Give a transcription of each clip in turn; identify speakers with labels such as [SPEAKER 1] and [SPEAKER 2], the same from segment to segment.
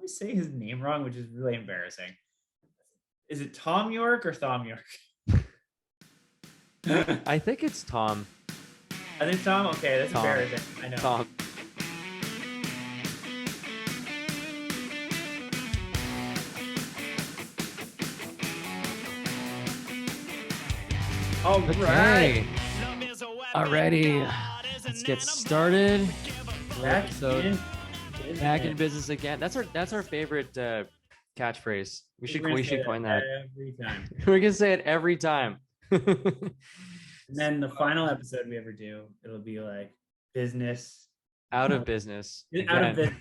[SPEAKER 1] always say his name wrong, which is really embarrassing. Is it Tom York or Thom York?
[SPEAKER 2] I think it's Tom.
[SPEAKER 1] I think Tom. Okay, that's
[SPEAKER 2] Tom.
[SPEAKER 1] embarrassing. I know.
[SPEAKER 2] Tom.
[SPEAKER 1] All right.
[SPEAKER 2] Alrighty. Let's get started.
[SPEAKER 1] Back
[SPEAKER 2] Back in business again. That's our favorite catchphrase. We should coin that
[SPEAKER 1] every time.
[SPEAKER 2] We're gonna say it every time.
[SPEAKER 1] And then the final episode we ever do, it'll be like business
[SPEAKER 2] out of business.
[SPEAKER 1] Out of business.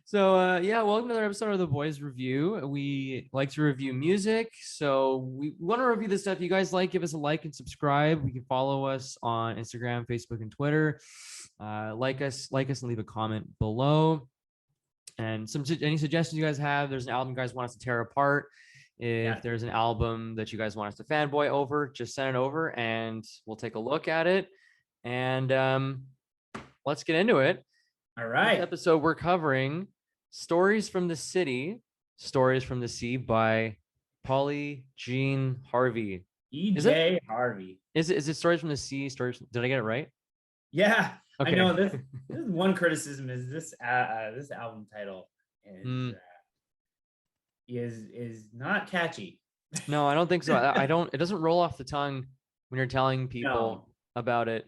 [SPEAKER 2] So welcome to another episode of the Boys Review. We like to review music, so we want to review the stuff you guys like. Give us a like and subscribe. We can follow us on Instagram, Facebook, and Twitter. Like us and leave a comment below. And any suggestions you guys have. There's an album you guys want us to tear apart. If there's an album that you guys want us to fanboy over, just send it over and we'll take a look at it. And let's get into it.
[SPEAKER 1] All right.
[SPEAKER 2] This episode we're covering Stories from the City, Stories from the Sea by Polly Jean Harvey.
[SPEAKER 1] E.J. Harvey.
[SPEAKER 2] Is it Stories from the Sea? Did I get it right?
[SPEAKER 1] Yeah. Okay. I know this is one criticism is this album title is not catchy.
[SPEAKER 2] No, I don't think so. It doesn't roll off the tongue when you're telling people about it.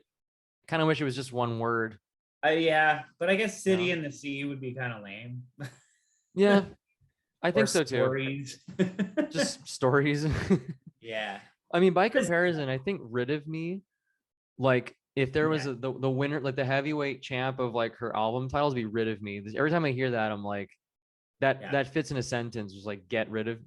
[SPEAKER 2] Kind of wish it was just one word.
[SPEAKER 1] Yeah, but I guess City and the Sea would be kind of lame.
[SPEAKER 2] Yeah, I think so
[SPEAKER 1] stories.
[SPEAKER 2] Too. Just stories.
[SPEAKER 1] Yeah.
[SPEAKER 2] I mean, by comparison, I think Rid of Me, like if there was the winner, like the heavyweight champ of like her album titles, be Rid of Me. Every time I hear that, I'm like, that fits in a sentence. Just like getting rid of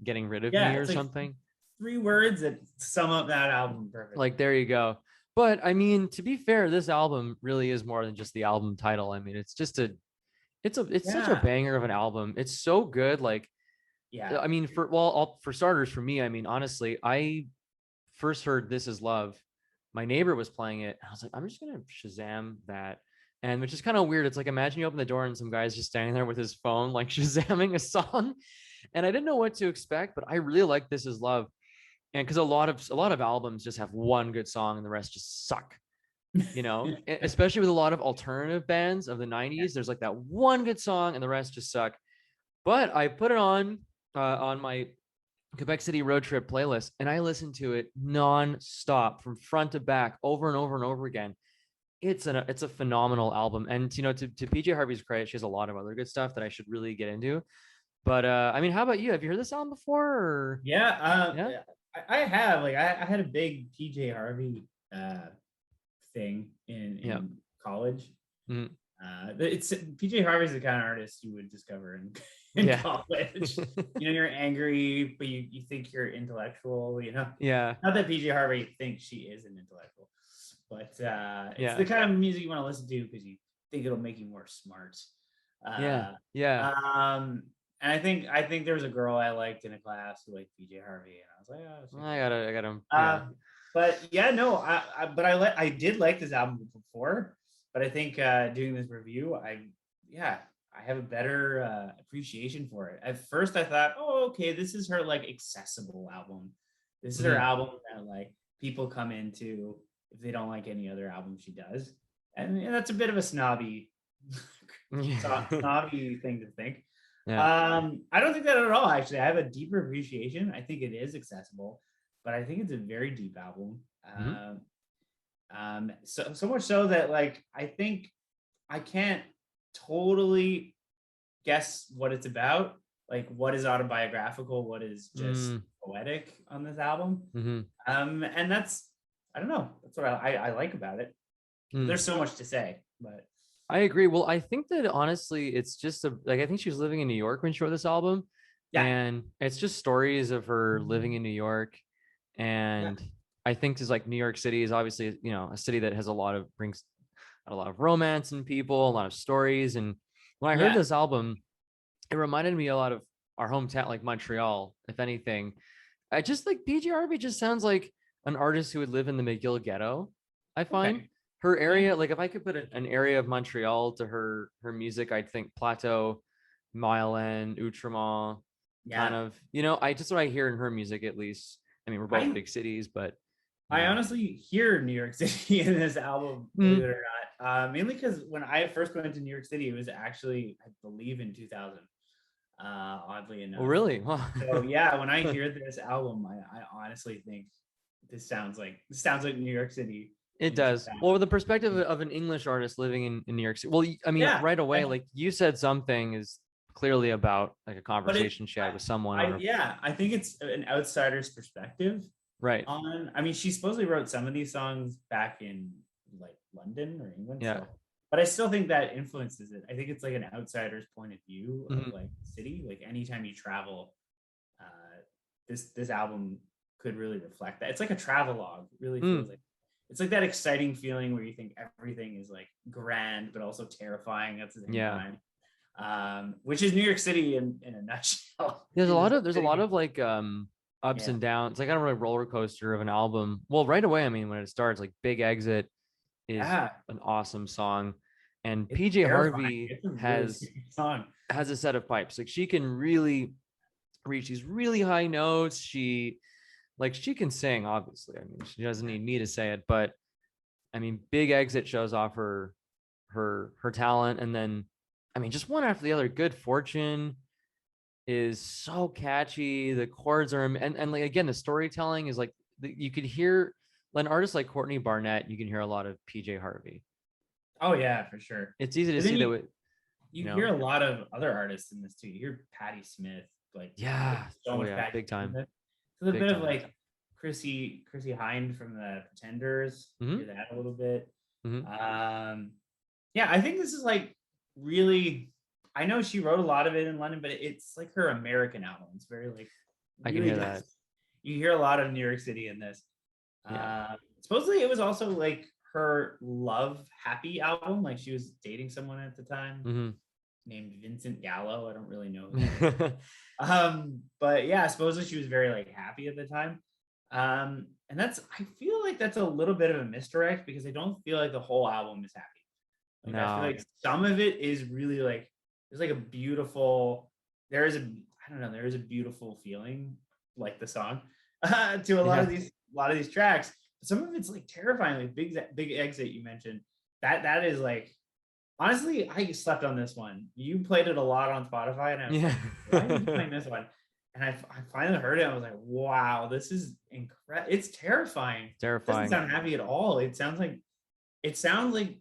[SPEAKER 2] me or something.
[SPEAKER 1] 3 words that sum up that album perfectly.
[SPEAKER 2] Like there you go. But I mean, to be fair, this album really is more than just the album title. I mean, it's such a banger of an album. It's so good. Like, I mean, for starters, for me, I mean, honestly, I first heard This Is Love. My neighbor was playing it. And I was like, I'm just gonna Shazam that. And which is kind of weird. It's like, imagine you open the door and some guy's just standing there with his phone, like Shazamming a song. And I didn't know what to expect, but I really like This Is Love. And because a lot of albums just have one good song and the rest just suck, you know, especially with a lot of alternative bands of the 90s. There's like that one good song and the rest just suck. But I put it on my Quebec City road trip playlist and I listened to it non-stop from front to back over and over and over again. It's a phenomenal album. And, you know, to PJ Harvey's credit, she has a lot of other good stuff that I should really get into. But I mean, how about you? Have you heard this album before? Or?
[SPEAKER 1] Yeah. I have. Like I had a big PJ Harvey thing in college. It's PJ Harvey's the kind of artist you would discover in college. You know, you're angry, but you think you're intellectual, you know?
[SPEAKER 2] Yeah.
[SPEAKER 1] Not that PJ Harvey thinks she is an intellectual, but it's the kind of music you want to listen to because you think it'll make you more smart. And I think there was a girl I liked in a class who liked PJ Harvey, and I was like, oh,
[SPEAKER 2] I got him.
[SPEAKER 1] But yeah, no, I did like this album before, but I think doing this review, I have a better appreciation for it. At first, I thought, oh, okay, this is her like accessible album. This is her album that like people come into if they don't like any other album she does, and that's a bit of a snobby thing to think. Yeah. I don't think that at all, actually. I have a deeper appreciation. I think it is accessible, but I think it's a very deep album. So much so that like I think I can't totally guess what it's about, like what is autobiographical, what is just poetic on this album. And that's, I don't know, that's what I like about it. There's so much to say, but
[SPEAKER 2] I agree. Well, I think that honestly, it's just I think she was living in New York when she wrote this album. Yeah. And it's just stories of her living in New York. And I think it's like New York City is obviously, you know, a city that has brings a lot of romance in people, a lot of stories. And when I heard this album, it reminded me a lot of our hometown, like Montreal, if anything. I just like PJ Harvey just sounds like an artist who would live in the McGill ghetto, I find. her area, like if I could put an area of Montreal to her music, I'd think Plateau, Mile End, Outremont, kind
[SPEAKER 1] Yeah.
[SPEAKER 2] of, you know, I just what I hear in her music at least. I mean, we're both
[SPEAKER 1] I
[SPEAKER 2] big cities, but you
[SPEAKER 1] I
[SPEAKER 2] know.
[SPEAKER 1] honestly hear New York City in this album, believe it or not. Mainly because when I first went to New York City, it was actually, I believe, in 2000. Oddly
[SPEAKER 2] Oh,
[SPEAKER 1] enough.
[SPEAKER 2] really? Wow.
[SPEAKER 1] So yeah, when I hear this album, I honestly think this sounds like New York City
[SPEAKER 2] It
[SPEAKER 1] in
[SPEAKER 2] does. Well,
[SPEAKER 1] 2000.
[SPEAKER 2] with the perspective of an English artist living in New York City. Well, I mean,
[SPEAKER 1] Yeah,
[SPEAKER 2] right away,
[SPEAKER 1] I,
[SPEAKER 2] like you said, something is clearly about like a
[SPEAKER 1] but it,
[SPEAKER 2] conversation she had with someone
[SPEAKER 1] I
[SPEAKER 2] on a
[SPEAKER 1] yeah, I think it's an outsider's perspective
[SPEAKER 2] right.
[SPEAKER 1] on. I mean, she supposedly wrote some of these songs back in like London or England,
[SPEAKER 2] Yeah.
[SPEAKER 1] so. But I still think that influences it. I think it's like an outsider's point of view of
[SPEAKER 2] Mhm.
[SPEAKER 1] like the city. Like anytime you travel, this album could really reflect that. It's like a travelogue. It really feels
[SPEAKER 2] Mm.
[SPEAKER 1] like it's like that exciting feeling where you think everything is like grand but also terrifying at the same
[SPEAKER 2] Yeah.
[SPEAKER 1] time. Which is New York City in a nutshell.
[SPEAKER 2] There's a lot of like ups
[SPEAKER 1] Yeah,
[SPEAKER 2] and downs. It's like kind of a roller coaster of an album. Well, right away, I mean, when it starts, like Big Exit is
[SPEAKER 1] yeah,
[SPEAKER 2] an awesome song. And
[SPEAKER 1] it's
[SPEAKER 2] PJ
[SPEAKER 1] terrifying.
[SPEAKER 2] Harvey
[SPEAKER 1] It's a really scary song.
[SPEAKER 2] has a set of pipes. Like she can really reach these really high notes. She can sing, obviously. I mean, she doesn't need me to say it, but I mean, Big Exit shows off her talent. And then I mean, just one after the other. Good Fortune is so catchy. The chords are and like again, the storytelling is like you could hear an artist like Courtney Barnett, you can hear a lot of PJ Harvey.
[SPEAKER 1] Oh yeah, for sure.
[SPEAKER 2] It's easy to
[SPEAKER 1] But then
[SPEAKER 2] see that with
[SPEAKER 1] you hear a lot of other artists in this too. You hear Patti Smith, like
[SPEAKER 2] yeah.
[SPEAKER 1] so
[SPEAKER 2] Oh
[SPEAKER 1] much
[SPEAKER 2] yeah,
[SPEAKER 1] Patti
[SPEAKER 2] big time.
[SPEAKER 1] Smith. There's a
[SPEAKER 2] Big
[SPEAKER 1] bit of
[SPEAKER 2] time.
[SPEAKER 1] like Chrissy Hind from the Pretenders.
[SPEAKER 2] Mm-hmm.
[SPEAKER 1] Hear that a little bit.
[SPEAKER 2] Mm-hmm.
[SPEAKER 1] Yeah, I think this is like really. I know she wrote a lot of it in London, but it's like her American album. It's very like
[SPEAKER 2] I can
[SPEAKER 1] really
[SPEAKER 2] hear
[SPEAKER 1] does.
[SPEAKER 2] that.
[SPEAKER 1] You hear a lot of New York City in this.
[SPEAKER 2] Yeah.
[SPEAKER 1] Supposedly it was also like her Love Happy album. Like she was dating someone at the time
[SPEAKER 2] Mm-hmm.
[SPEAKER 1] named Vincent Gallo. I don't really know who that is. But yeah, supposedly she was very like happy at the time. And I feel like that's a little bit of a misdirect because I don't feel like the whole album is happy. Like I feel
[SPEAKER 2] No.
[SPEAKER 1] like some of it is really like there's like a beautiful there is a I don't know, there is a beautiful feeling like the song to a lot of these tracks. Some of it's like terrifying, like big exit you mentioned. That is like honestly, I slept on this one. You played it a lot on Spotify, and I was
[SPEAKER 2] Yeah.
[SPEAKER 1] like, why are you playing this one? And I finally heard it. I was like, wow, this is incredible. It's terrifying. It doesn't
[SPEAKER 2] Terrifying.
[SPEAKER 1] sound happy at all. It sounds like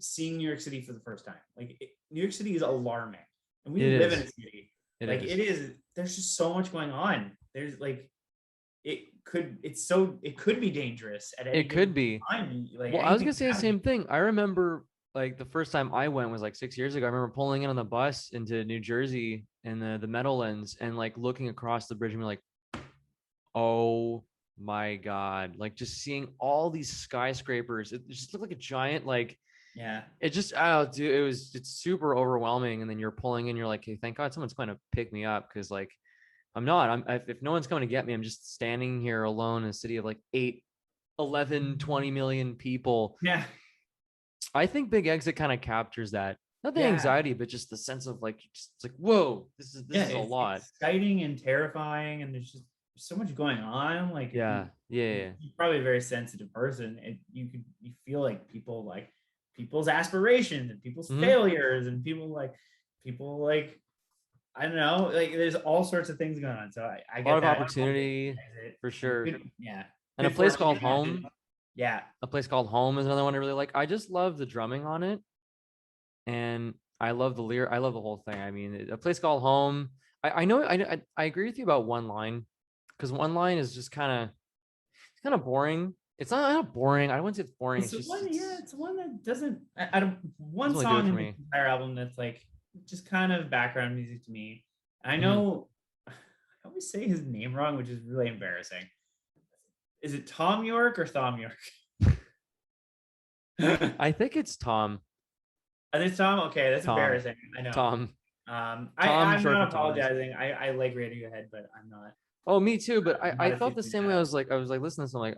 [SPEAKER 1] seeing New York City for the first time. Like New York City is alarming, and we
[SPEAKER 2] It
[SPEAKER 1] live in
[SPEAKER 2] is.
[SPEAKER 1] a city.
[SPEAKER 2] It
[SPEAKER 1] Like
[SPEAKER 2] is.
[SPEAKER 1] it is. There's just so much going on. There's like it could be dangerous at any
[SPEAKER 2] It could
[SPEAKER 1] given
[SPEAKER 2] be.
[SPEAKER 1] time. Like
[SPEAKER 2] Well, I was
[SPEAKER 1] anything
[SPEAKER 2] gonna
[SPEAKER 1] can
[SPEAKER 2] say the
[SPEAKER 1] happen.
[SPEAKER 2] same thing. I remember like the first time I went was like 6 years ago. I remember pulling in on the bus into New Jersey in the Meadowlands and like looking across the bridge and be like, oh my God. Like just seeing all these skyscrapers. It just looked like a giant, like
[SPEAKER 1] Yeah.
[SPEAKER 2] it just dude, it's super overwhelming. And then you're pulling in, you're like, hey, thank God someone's going to pick me up because like if no one's coming to get me, I'm just standing here alone in a city of like 8, 11, 20 million people.
[SPEAKER 1] Yeah.
[SPEAKER 2] I think Big Exit kind of captures that. Not the
[SPEAKER 1] Yeah.
[SPEAKER 2] anxiety, but just the sense of like, just it's like, whoa, this is a
[SPEAKER 1] It's
[SPEAKER 2] lot.
[SPEAKER 1] exciting and terrifying, and there's just so much going on. Like
[SPEAKER 2] Yeah.
[SPEAKER 1] you're probably a very sensitive person, and you feel like people's aspirations and people's failures and people like I don't know, like there's all sorts of things going on. So I
[SPEAKER 2] a
[SPEAKER 1] get
[SPEAKER 2] lot of
[SPEAKER 1] that
[SPEAKER 2] opportunity for sure.
[SPEAKER 1] yeah.
[SPEAKER 2] And a place called Home.
[SPEAKER 1] Yeah.
[SPEAKER 2] A place called Home is another one I really like. I just love the drumming on it. And I love the lyric. I love the whole thing. I mean, a place called Home. I know. I agree with you about one line because one line is just kind of boring. It's not boring. I wouldn't say it's boring.
[SPEAKER 1] It's the one that doesn't. I don't. One
[SPEAKER 2] doesn't really do it
[SPEAKER 1] song
[SPEAKER 2] for
[SPEAKER 1] in the
[SPEAKER 2] me.
[SPEAKER 1] entire album that's like just kind of background music to me. I
[SPEAKER 2] Mhm.
[SPEAKER 1] know. I always say his name wrong, which is really embarrassing. Is it Tom York or Thom York?
[SPEAKER 2] I think it's Tom.
[SPEAKER 1] I think it's Tom. Okay, that's
[SPEAKER 2] Tom.
[SPEAKER 1] embarrassing. I know.
[SPEAKER 2] Tom.
[SPEAKER 1] I'm
[SPEAKER 2] short
[SPEAKER 1] not
[SPEAKER 2] for Thomas.
[SPEAKER 1] apologizing. I like Radiohead, but I'm not.
[SPEAKER 2] Oh, me too. But
[SPEAKER 1] I'm
[SPEAKER 2] I
[SPEAKER 1] not a
[SPEAKER 2] felt the
[SPEAKER 1] huge
[SPEAKER 2] same way. I was like listening to this. I'm like,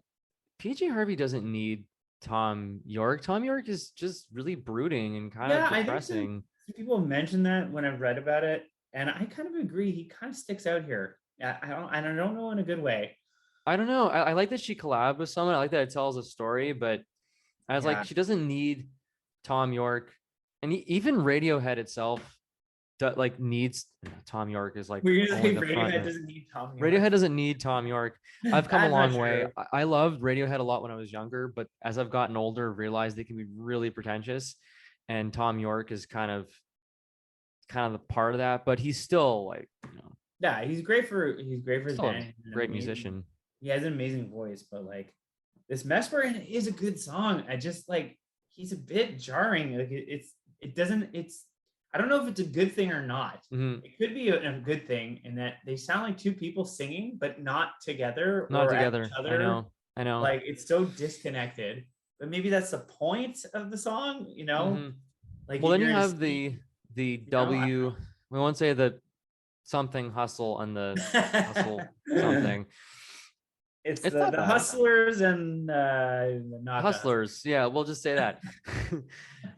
[SPEAKER 2] PJ Harvey doesn't need Tom York. Tom York is just really brooding and kind of
[SPEAKER 1] Yeah, I think
[SPEAKER 2] depressing.
[SPEAKER 1] some people mentioned that when I've read about it, and I kind of agree. He kind of sticks out here. I don't know in a good way.
[SPEAKER 2] I don't know. I like that she collabed with someone. I like that it tells a story, but I was like,
[SPEAKER 1] Yeah.
[SPEAKER 2] she doesn't need Tom York, and even Radiohead itself like needs Tom York is like
[SPEAKER 1] Were you gonna
[SPEAKER 2] only
[SPEAKER 1] say
[SPEAKER 2] the front
[SPEAKER 1] Radiohead
[SPEAKER 2] man.
[SPEAKER 1] doesn't need Tom York?
[SPEAKER 2] Radiohead doesn't need Tom York. I've come a
[SPEAKER 1] That's not
[SPEAKER 2] long way.
[SPEAKER 1] true.
[SPEAKER 2] I loved Radiohead a lot when I was younger, but as I've gotten older, realized they can be really pretentious, and Tom York is kind of the part of that. But he's still like,
[SPEAKER 1] Yeah, he's great for his
[SPEAKER 2] still a
[SPEAKER 1] band. He's an
[SPEAKER 2] great
[SPEAKER 1] amazing.
[SPEAKER 2] musician.
[SPEAKER 1] He has an amazing voice, but like this Mesmer is a good song. I just like he's a bit jarring. Like it doesn't it's I don't know if it's a good thing or not.
[SPEAKER 2] Mhm.
[SPEAKER 1] It could be a good thing in that they sound like two people singing, but not together
[SPEAKER 2] Not
[SPEAKER 1] or at each
[SPEAKER 2] together. I
[SPEAKER 1] other.
[SPEAKER 2] know. I know.
[SPEAKER 1] Like it's so disconnected. But maybe that's the point of the song,
[SPEAKER 2] Hmm.
[SPEAKER 1] Like
[SPEAKER 2] Well, then you
[SPEAKER 1] you're gonna
[SPEAKER 2] have
[SPEAKER 1] see,
[SPEAKER 2] the
[SPEAKER 1] I don't
[SPEAKER 2] W. We won't say the something hustle and the hustle
[SPEAKER 1] know.
[SPEAKER 2] something.
[SPEAKER 1] It's
[SPEAKER 2] It's
[SPEAKER 1] the
[SPEAKER 2] not
[SPEAKER 1] the
[SPEAKER 2] bad.
[SPEAKER 1] hustlers and not the hustlers.
[SPEAKER 2] Hustlers. Yeah, we'll just say that.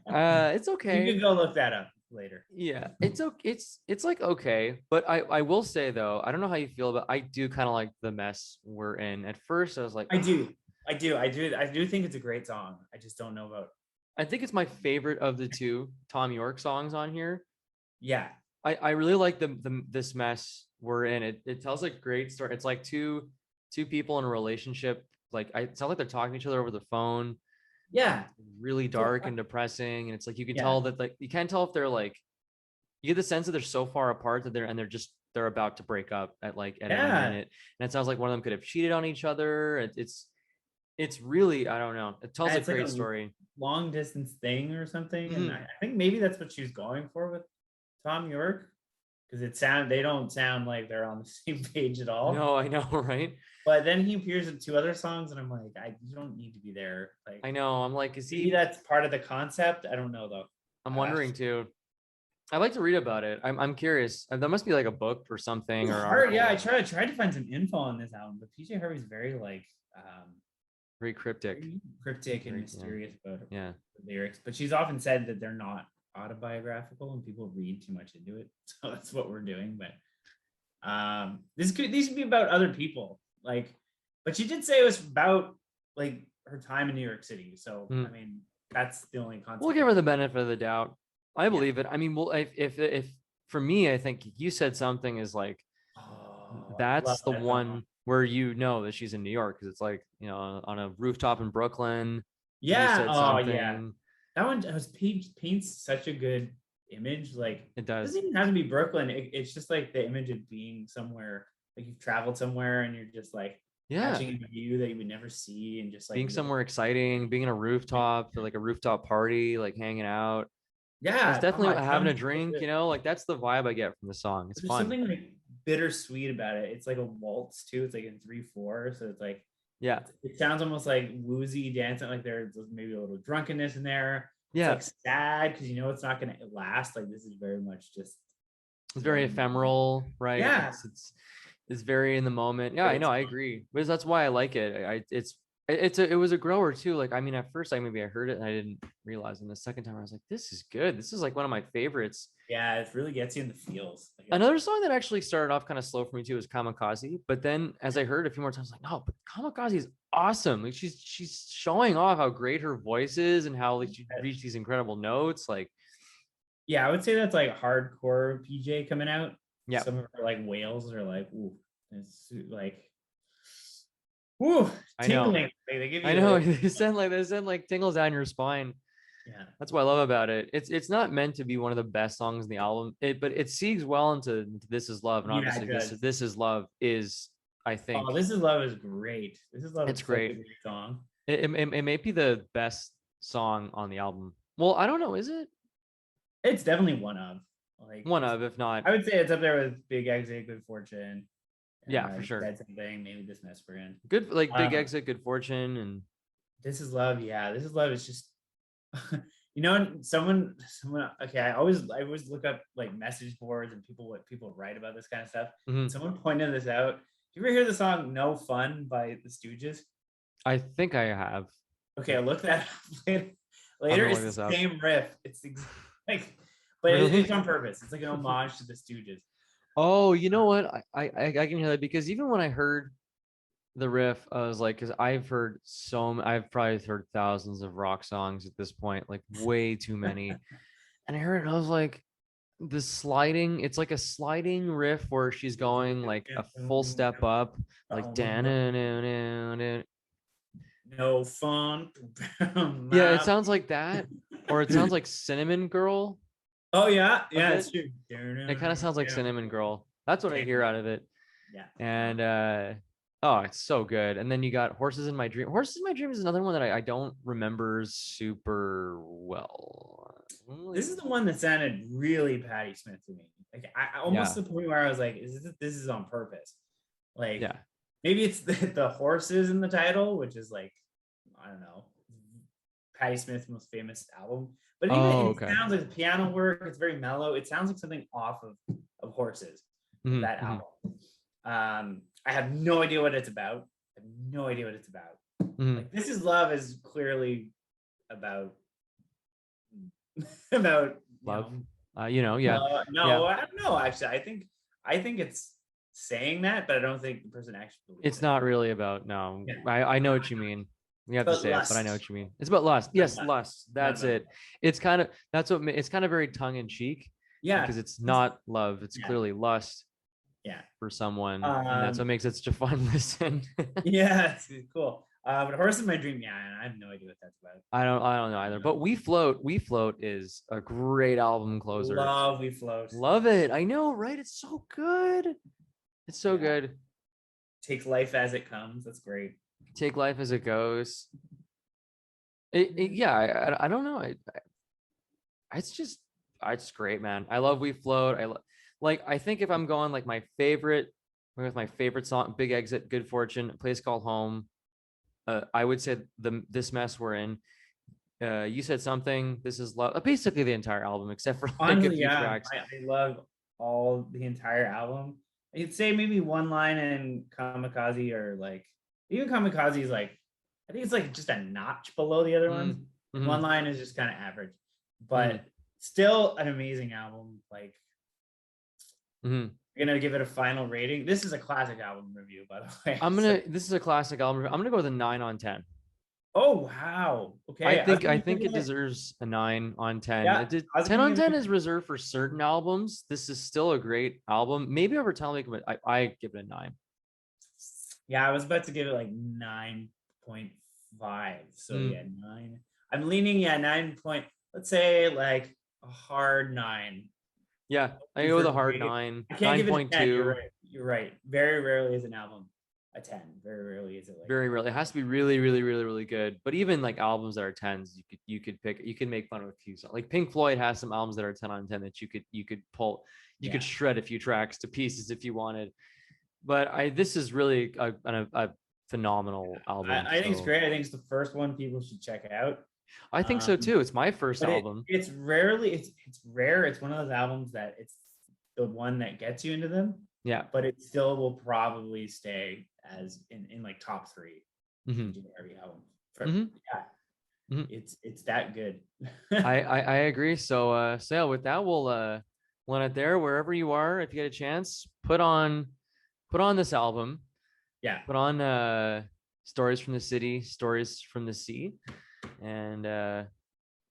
[SPEAKER 2] It's
[SPEAKER 1] You
[SPEAKER 2] okay.
[SPEAKER 1] can go look that up later.
[SPEAKER 2] Yeah, it's okay. It's like okay, but I will say though, I don't know how you feel, but I do kind of like the mess we're in. At first, I was like,
[SPEAKER 1] I do. I do think it's a great song. I just don't know about.
[SPEAKER 2] I think it's my favorite of the two Tom York songs on here.
[SPEAKER 1] Yeah.
[SPEAKER 2] I really like the this mess we're in. It tells a great story. It's like two people in a relationship. Like it sounds like they're talking to each other over the phone, and
[SPEAKER 1] Yeah.
[SPEAKER 2] it's really
[SPEAKER 1] So
[SPEAKER 2] dark and depressing. And it's like you can
[SPEAKER 1] yeah.
[SPEAKER 2] tell that like you can't tell if they're like you get the sense that they're so far apart that they're about to break up at any
[SPEAKER 1] Yeah.
[SPEAKER 2] minute. And it sounds like one of them could have cheated on each other. It's really I don't know. It tells
[SPEAKER 1] And
[SPEAKER 2] a
[SPEAKER 1] it's like
[SPEAKER 2] great
[SPEAKER 1] a
[SPEAKER 2] story.
[SPEAKER 1] long distance thing or something. And I,
[SPEAKER 2] Mhm.
[SPEAKER 1] I think maybe that's what she was going for with Tom York. Because they don't sound like they're on the same page at all.
[SPEAKER 2] No, I know, right?
[SPEAKER 1] But then he appears in two other songs, and I'm like, you don't need to be there. Like
[SPEAKER 2] I know. I'm like, is
[SPEAKER 1] maybe
[SPEAKER 2] he?
[SPEAKER 1] that's part of the concept. I don't know though.
[SPEAKER 2] I'm
[SPEAKER 1] Uh,
[SPEAKER 2] wondering too. I'd like to read about it. I'm curious. There must be like a book or something
[SPEAKER 1] it's
[SPEAKER 2] or
[SPEAKER 1] hard. Yeah,
[SPEAKER 2] article.
[SPEAKER 1] I tried to find some info on this album, but PJ Harvey's very like
[SPEAKER 2] Very cryptic.
[SPEAKER 1] very cryptic and
[SPEAKER 2] Very, yeah.
[SPEAKER 1] mysterious about
[SPEAKER 2] Yeah.
[SPEAKER 1] the lyrics. But she's often said that they're not autobiographical and people read too much into it. So that's what we're doing. But these could be about other people. Like, but she did say it was about like her time in New York City. So I
[SPEAKER 2] Mhm.
[SPEAKER 1] mean, that's the only
[SPEAKER 2] We'll
[SPEAKER 1] concept.
[SPEAKER 2] give her the benefit of the doubt. I
[SPEAKER 1] Yeah.
[SPEAKER 2] believe it. I mean, well, if for me, I think you said something is like
[SPEAKER 1] Oh, I love
[SPEAKER 2] that's the
[SPEAKER 1] that song.
[SPEAKER 2] one where you know that she's in New York because it's like on a rooftop in Brooklyn. You
[SPEAKER 1] Yeah.
[SPEAKER 2] said
[SPEAKER 1] Oh, yeah.
[SPEAKER 2] something.
[SPEAKER 1] That one was paints such a good image. Like,
[SPEAKER 2] It
[SPEAKER 1] it doesn't
[SPEAKER 2] does.
[SPEAKER 1] even have to be Brooklyn. It's just like the image of being somewhere, like you've traveled somewhere and you're just like
[SPEAKER 2] Yeah.
[SPEAKER 1] catching a view that you would never see and just like
[SPEAKER 2] Being
[SPEAKER 1] living.
[SPEAKER 2] somewhere exciting, being in a rooftop, like a rooftop party, like hanging out. That's
[SPEAKER 1] Yeah. Oh,
[SPEAKER 2] definitely
[SPEAKER 1] it
[SPEAKER 2] having a
[SPEAKER 1] sounds so
[SPEAKER 2] drink,
[SPEAKER 1] good.
[SPEAKER 2] like that's the vibe I get from the song. It's
[SPEAKER 1] There's
[SPEAKER 2] fun.
[SPEAKER 1] something like bittersweet about it. It's like a waltz too. It's like in 3/4. So it's like
[SPEAKER 2] Yeah.
[SPEAKER 1] it sounds almost like woozy dancing, like there's maybe a little drunkenness in there. It's
[SPEAKER 2] Yeah.
[SPEAKER 1] like sad because it's not gonna last. Like this is very much just
[SPEAKER 2] It's very
[SPEAKER 1] one.
[SPEAKER 2] ephemeral, right?
[SPEAKER 1] Yeah,
[SPEAKER 2] It's very in the moment. Yeah, I
[SPEAKER 1] great
[SPEAKER 2] know, I
[SPEAKER 1] song.
[SPEAKER 2] agree. But that's why I like it. It was a grower too. Like, I mean, at first maybe I heard it and I didn't realize. And the second time I was like, this is good. This is like one of my favorites.
[SPEAKER 1] Yeah, it really gets you in the feels. Like
[SPEAKER 2] Another song that actually started off kind of slow for me too was Kamikaze. But then as I heard it a few more times, like, no, but Kamikaze is awesome. Like she's showing off how great her voice is and how like she reached these incredible notes. Like,
[SPEAKER 1] yeah, I would say that's like hardcore PJ coming out.
[SPEAKER 2] yeah,
[SPEAKER 1] Some of her like wails are like, ooh, it's like, ooh,
[SPEAKER 2] I know.
[SPEAKER 1] tingling. They give
[SPEAKER 2] I
[SPEAKER 1] you
[SPEAKER 2] know.
[SPEAKER 1] like,
[SPEAKER 2] They send like tingles down your spine.
[SPEAKER 1] yeah,
[SPEAKER 2] That's what I love about it. It's not meant to be one of the best songs in the album, but it segues well into This Is Love, and
[SPEAKER 1] yeah,
[SPEAKER 2] obviously
[SPEAKER 1] it does.
[SPEAKER 2] This Is Love is, I
[SPEAKER 1] Oh,
[SPEAKER 2] think,
[SPEAKER 1] This Is Love is great. This Is Love
[SPEAKER 2] it's
[SPEAKER 1] is such a
[SPEAKER 2] great.
[SPEAKER 1] great song.
[SPEAKER 2] It may be the best song on the album. Well, I don't know, is it
[SPEAKER 1] It's definitely one of like
[SPEAKER 2] one of, if not,
[SPEAKER 1] I would say it's up there with Big Exit, Good Fortune.
[SPEAKER 2] yeah, for
[SPEAKER 1] You
[SPEAKER 2] sure.
[SPEAKER 1] said something, maybe This Mescaline.
[SPEAKER 2] Good, like Big
[SPEAKER 1] Um,
[SPEAKER 2] Exit, Good Fortune, and
[SPEAKER 1] This Is Love, yeah. This Is Love is just someone okay, I always look up like message boards and what people write about this kind of stuff. And
[SPEAKER 2] mhm.
[SPEAKER 1] someone pointed this out. Do you ever hear the song No Fun by the Stooges?
[SPEAKER 2] I think I have.
[SPEAKER 1] Okay, I'll look that up later.
[SPEAKER 2] I'm
[SPEAKER 1] Later,
[SPEAKER 2] gonna look
[SPEAKER 1] it's
[SPEAKER 2] this
[SPEAKER 1] the
[SPEAKER 2] up.
[SPEAKER 1] same riff. It's like, but
[SPEAKER 2] Really?
[SPEAKER 1] it's on purpose. It's like an homage to the Stooges.
[SPEAKER 2] Oh, you know what? I can hear that because even when I heard the riff, I was like, because I've probably heard thousands of rock songs at this point, like way too many. And I heard it, and I was like, it's like a sliding riff where she's going like a full step up, like dan.
[SPEAKER 1] No fun.
[SPEAKER 2] Yeah, it sounds like that, or it sounds like Cinnamon Girl
[SPEAKER 1] Oh yeah,
[SPEAKER 2] a
[SPEAKER 1] yeah, it's
[SPEAKER 2] bit.
[SPEAKER 1] true.
[SPEAKER 2] It kind of sounds like Cinnamon Girl. That's what I hear out of it.
[SPEAKER 1] Yeah.
[SPEAKER 2] And oh, it's so good. And then you got Horses in My Dream. Horses in My Dream is another one that I don't remember super well.
[SPEAKER 1] This is the one that sounded really Patti Smith to me. Like I almost
[SPEAKER 2] Yeah.
[SPEAKER 1] to the point where I was like, this is on purpose? Like
[SPEAKER 2] Yeah.
[SPEAKER 1] maybe it's the horses in the title, which is like, I don't know, Patti Smith's most famous album. But even
[SPEAKER 2] Oh,
[SPEAKER 1] it
[SPEAKER 2] okay.
[SPEAKER 1] sounds like the piano work, it's very mellow. It sounds like something off of Horses, that album. I have no idea what it's about. I have no idea what it's about. Like This Is Love is clearly about about
[SPEAKER 2] Love. Yeah.
[SPEAKER 1] no,
[SPEAKER 2] Yeah.
[SPEAKER 1] I don't know. Actually, I think it's saying that, but I don't think the person actually believes
[SPEAKER 2] It's
[SPEAKER 1] it.
[SPEAKER 2] not really about, no.
[SPEAKER 1] Yeah.
[SPEAKER 2] I know what you mean. You have to say it, but I know what you mean. It's about lust. Yes, lust. That's it. It's kind of very tongue in cheek.
[SPEAKER 1] Yeah.
[SPEAKER 2] Because it's not love. It's clearly lust.
[SPEAKER 1] Yeah.
[SPEAKER 2] For someone, and that's what makes it such a fun listen.
[SPEAKER 1] Yeah, it's cool. But Horse in My Dream, yeah, I have no idea what that's about.
[SPEAKER 2] I don't know either. But We Float is a great album closer.
[SPEAKER 1] Love We Float.
[SPEAKER 2] Love it. I know, right? It's so good. It's so good.
[SPEAKER 1] Take life as it comes. That's great.
[SPEAKER 2] Take life as it goes. Yeah, I don't know. It's great, man. I love We Float. I think if I'm going like my favorite song, Big Exit, Good Fortune, A Place Called Home, I would say This Mess We're In. You Said Something, This Is Love, basically the entire album except for like honestly, a few tracks.
[SPEAKER 1] I love the entire album. I'd say maybe one line in Kamikaze, or like even Kamikaze is like, I think it's like just a notch below the other ones. One line is just kind of average, but still an amazing album. Like, you're gonna give it a final rating. This is a classic album review, by the way.
[SPEAKER 2] This is a classic album. I'm gonna go with a 9 on 10.
[SPEAKER 1] Oh wow. Okay.
[SPEAKER 2] I think it deserves a 9 on 10.
[SPEAKER 1] Yeah,
[SPEAKER 2] 10 on 10 is reserved for certain albums. This is still a great album. Maybe over time, I give it a 9.
[SPEAKER 1] Yeah, I was about to give it like 9.5. So yeah, 9. I'm leaning 9 point. Let's say like a hard 9.
[SPEAKER 2] Yeah, I go with a hard 9.
[SPEAKER 1] I can't give it a 10. You're right. Very rarely is an album a 10. Very rarely is it like
[SPEAKER 2] very rarely. It has to be really, really, really, really good. But even like albums that are 10s, you could make fun of a few songs. Like Pink Floyd has some albums that are 10 on 10 that you could pull, could shred a few tracks to pieces if you wanted. But this is really a phenomenal album.
[SPEAKER 1] I think it's great. I think it's the first one people should check out.
[SPEAKER 2] I think so too. It's my first album.
[SPEAKER 1] It's rare. It's one of those albums that it's the one that gets you into them.
[SPEAKER 2] Yeah.
[SPEAKER 1] But it still will probably stay as in like top 3 every album. It's that good.
[SPEAKER 2] I agree. So Sale, with that, we'll let it there. Wherever you are, if you get a chance, put on this album.
[SPEAKER 1] Yeah.
[SPEAKER 2] Put on Stories from the City, Stories from the Sea, and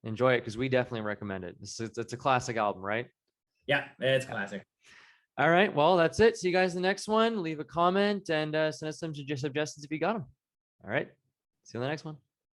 [SPEAKER 2] enjoy it, because we definitely recommend it. It's a classic album, right?
[SPEAKER 1] Yeah, it's classic.
[SPEAKER 2] All right, well, that's it. See you guys in the next one. Leave a comment and send us some suggestions if you got them. All right, see you in the next one.